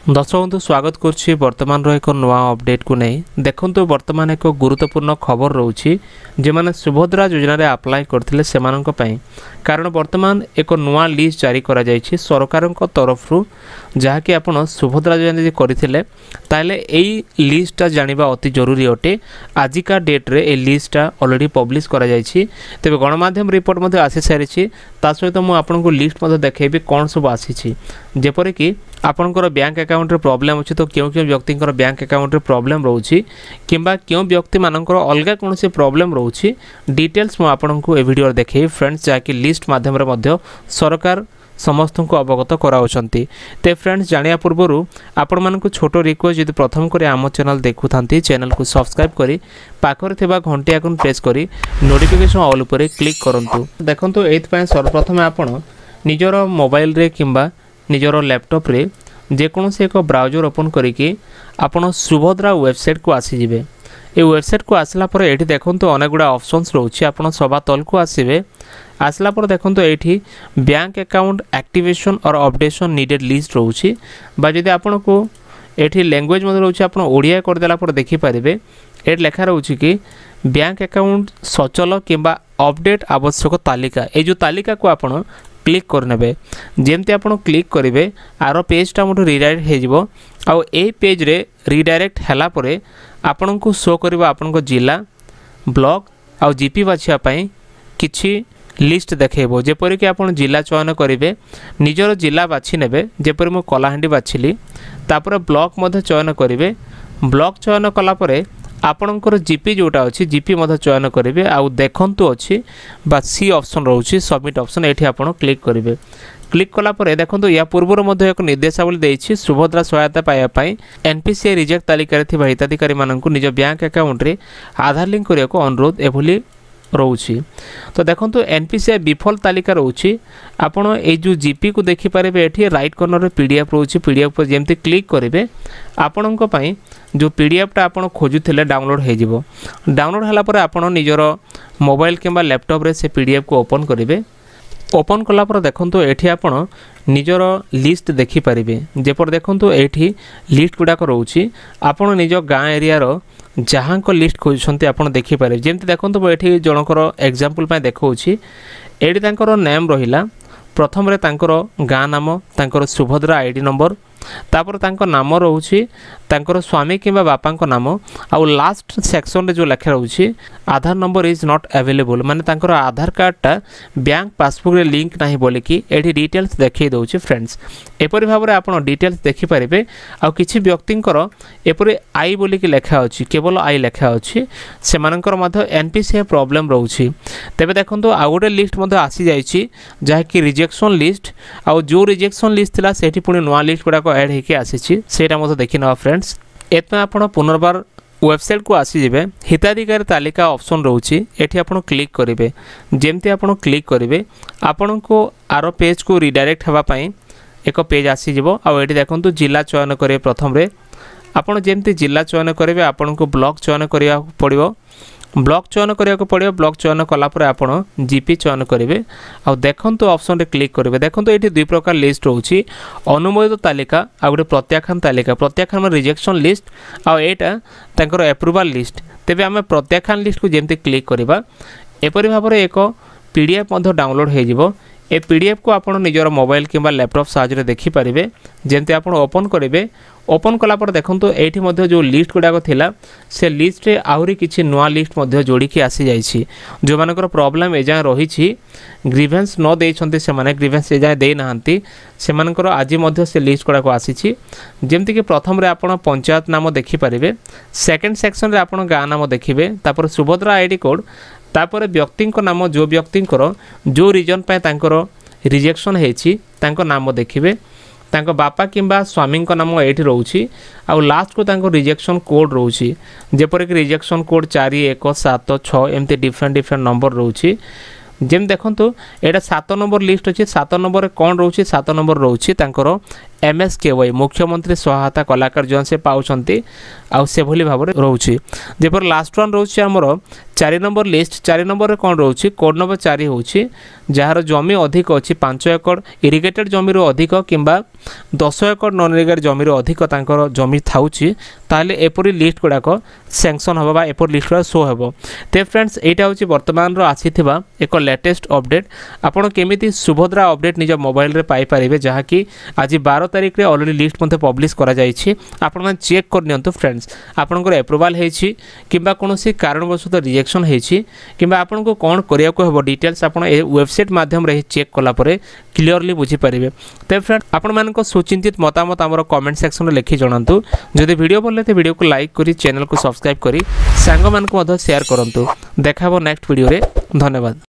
दर्शक बंधु स्वागत करुच्ची वर्तमान एक नुआ अपडेट को नहीं देखो वर्तमान एक गुरुत्वपूर्ण खबर रोचे जो मैंने सुभद्रा योजन अप्लाई करते से कारण वर्तमान एक नुआ लिस्ट जारी करा जायछि सरकार तरफ जहाँकि आप सुभद्रा योजना करते ताले यही लिस्टा जानिबा अति जरूरी अटे। आजिका डेट्रे ये लिस्टा ऑलरेडी पब्लिश करा जायछि तेबे गणमाध्यम रिपोर्ट मध्य आसी सारी ता सहित मुझे आपको लिस्ट मध्य देखेबी कौन सब आसी जेपरि कि आपनकर बैंक अकाउंट रे प्रॉब्लम अछि तो क्यों क्यों व्यक्ति बैंक अकाउंट रे प्रॉब्लम रोची किंबा क्यों व्यक्ति मानकर अलग कौन से प्रॉब्लम रोची डिटेल्स मु आपनको ए वीडियो देखे फ्रेंड्स जाकि लिस्ट माध्यम रे मध्य सरकार समस्त को अवगत कराउछंती। ते फ्रेंड्स जानिया पूर्व आपण मानक छोट रिक्वेस्ट यदि प्रथम करे आम चैनल देखुथांती चैनल को सब्सक्राइब करी पाखरे थिबा घंटी आइकन प्रेस करी नोटिफिकेशन ऑल ऊपर क्लिक करंतु। देखंतु एथ पय सर्वप्रथम आपण निजरो मोबाइल रे किंबा निजरो लैपटॉप रे जेकोसी एक ब्राउजर ओपन करिके आपण सुभद्रा वेबसाइट को आसी जिवे। ए वेबसाइट को आसला पर एठी देखंतु अनेक गुडा ऑप्शंस रहउछि आपण सभा तल को आसीबे आसला पर देखंतु एठी बैंक अकाउंट एक्टिवेशन और अपडेशन नीडेड लिस्ट रहउछि बा जदि आपण को एठी लैंग्वेज मध्ये रहउछि आपण ओडिया कर देला पर देखि परिबे एठी लेखा रहउछि कि बैंक अकाउंट सचल किंबा अपडेट आवश्यक तालिका ए जो तालिका को आपण क्लिक करने जमती आप क्लिक करेंगे आर पेजटा मोटे रिडायरेक्ट हो आउ ए पेज रे रिडायरेक्ट हैला परे आपण को शो करबा आपण को जिला ब्लॉक आउ जीपी बाछियापाई किछि लिस्ट देखेबो जेपरि कि आपण जिला चयन करेंगे निजर जिला बाछि नेबे जेपरि मो कलाहांडी बाछिली तापर ब्लॉक मध्य चयन करेंगे ब्लॉक चयन कला परे आपणकर जीपी जोटा अच्छी जीपी मध्य चयन करेंगे आउ देखंतु अच्छी बा सी ऑप्शन रोचे सबमिट ऑप्शन ये आप क्लिक करेंगे क्लिक कला पर देखो या पूर्व मध्य एक निर्देशावली देछि सुभद्रा सहायता पाइबापी एनपीसीआई रिजेक्ट तालिकार थिबा हिताधिकारी माननकु निज बैंक अकाउंट रे आधार लिंक करिया को अनुरोध एभली रोची। तो देखो एनपीसीआई विफल तालिका रोची आपण ए जो जीपी को देखि पारे एठी राइट कॉर्नर रे पीडीएफ रोची पीडीएफ पर जेमती क्लिक करेंगे आपणक पई जो पीडीएफटा आपण खोजुथिले डाउनलोड हो जिवो डाउनलोड हला पर आपण निजर मोबाइल किंबा लैपटॉप रे से पीडीएफ को ओपन करेंगे ओपन कला पर देखो एठी आपण निजर लिस्ट देखि पारिबे जेपर देखो एठी लिस्ट गुडाक रोची आपण निज गाँ एरिया रो जहाँ को लिस्ट खोजुछंती आपण देखि पारे जेमति देखो एठी जनकर एग्जांपल पय देखौछि एठी तांकर नेम रहिला प्रथम रे तांकर गाँ नाम तांकर सुभद्रा आईडी नंबर तापर तांकर नाम रोची तांकर स्वामी किंबा बापांको नाम आउ लास्ट सेक्शन रे जो लेखा रोची आधार नंबर इज नॉट अवेलेबल माने तांकर आधार कार्डटा बैंक पासबुक रे लिंक नाही बोले कि एठी डिटेल्स देखै दउछि फ्रेंड्स एपरि भाव रे आपण डिटेल्स देखि परिबे आउ किछि व्यक्तिंकर एपरि आई बोले कि लेखा अछि केवल आई लेखा अछि से मानकर मध्य एनपीसीआई प्रॉब्लम रोछि तबे देखंतु आ गोटे लिस्ट मध्य आसी जाइछि जहा कि रिजेक्शन लिस्ट आउ जो रिजेक्शन लिस्ट थिला सेठी पुनी नवा लिस्ट गुडा ऐड होके आसी सेटा मत देखि नवा फ्रेंड्स एत आपण पुनर्बार वेबसाइट को आसी जिवे हिताधिकारी तालिका ऑप्शन रोची एठी आपण क्लिक करेंगे जेमती आपण क्लिक करेंगे आपण को आर पेज को रिडायरेक्ट हवा पई एक पेज आसी जिवो आ एठी देखंतु जिला चयन करे प्रथम रे आपण जेमती जिला चयन करेंगे आपण को ब्लॉक चयन करिया पड़िबो ब्लॉक चयन करिया पड़िबो ब्लॉक चयन कला पर आपण जीपी चयन करेंगे आ देखंतु ऑप्शन रे क्लिक करेंगे देखंतु एठी दुई प्रकार लिस्ट रोची अनुमोदित तालिका आ गोटे प्रत्याख्यान तालिका प्रत्याख्यान में रिजेक्शन लिस्ट आ एटा तांकर अप्रूवल लिस्ट तेबे आमे प्रत्याख्यान लिस्ट को जेमती क्लिक करबा एपरि भाव रे एक पीडीएफ मध्य डाउनलोड हो जिवो ए पीडीएफ को आपण निजर मोबाइल किंबा लैपटॉप साहाय्य देखि पारिबे जेमती आपण ओपन करेंगे ओपन कला पर देखंतु एठी मध्य जो लिस्ट गुडाक थिला से लिस्ट रे आहुरी किछि नुआ लिस्ट मध्य जोड़ी की आसी जाइछि जो मानकर प्रॉब्लम ए जाय रहिछि ग्रीवेंस न देइ छन्ते से माने ग्रीवेंस ए जाय देइ नाहंती से मानकर आज मध्य से लिस्ट गुडाक आसीछि जेमति कि प्रथम रे आपण पंचायत नाम देखि पारिबे सेकंड सेक्शन रे आपण गाँ नाम देखिबे तापर सुभद्रा आईडी कोड तापर व्यक्ति नाम जो व्यक्ति जो रीजन पे तांकर रिजेक्शन हेछि तांको नाम देखिबे तांको बापा किंबा स्वामी नाम एठी रोची आ लास्ट को तांको रिजेक्शन कोड रोची जेपर कि रिजेक्शन कोड 4176 एमती डिफरेंट नंबर रोची जेम देखंतु एटा 7 नंबर लिस्ट अछि 7 नंबर कौन रोची 7 नंबर रोची तांकर MSKY मुख्यमंत्री सहायता कलाकार जो से पाँच आउ से भली भाव में रोचे। जपर लास्ट वन रोचे आमर 4 नंबर लिस्ट 4 नंबर कौन रोचे कोड नंबर 4 होची जार जमी अधिक अच्छी 5 एकड़ इरिगेटेड जमी अधिक किंबा 10 एकड़ नन इरिगेटेड जमी अधिक तांकर जमी थाउची ताले एपरी लिस्ट गुड़ाक सैंक्शन हम बा एपरी लिस्ट गुड़ा शो हेबो। ते फ्रेंड्स एटा होची वर्तमान रो आसीथिबा एक लेटेस्ट अपडेट आपण केमिति सुभद्रा अपडेट निज मोबाइल रे पाई परिबे जहा कि आज 12 तारिख रे ऑलरेडी लिस्ट मध्ये पब्लिश करा जायछि। आपण मन चेक कर नियंतु फ्रेंड्स आपनकर अप्रूवल हेछि किंबा कोनोसी कारणवशत रिजेक्शन हेछि किंबा आपन को कोन करिया को हेबो डिटेल्स आपण ए वेबसाइट माध्यम रे चेक कला परे क्लियरली बुझी परिबे। ते फ्रेंड आपण मान को सुचिंतित मतामत हमर कमेंट सेक्शन में लिखि जणांतु। जदि वीडियो भले ते वीडियो को लाइक करी चैनल को सब्सक्राइब करी सांग मान को मध शेयर करंतु। देखाबो नेक्स्ट वीडियो रे। धन्यवाद।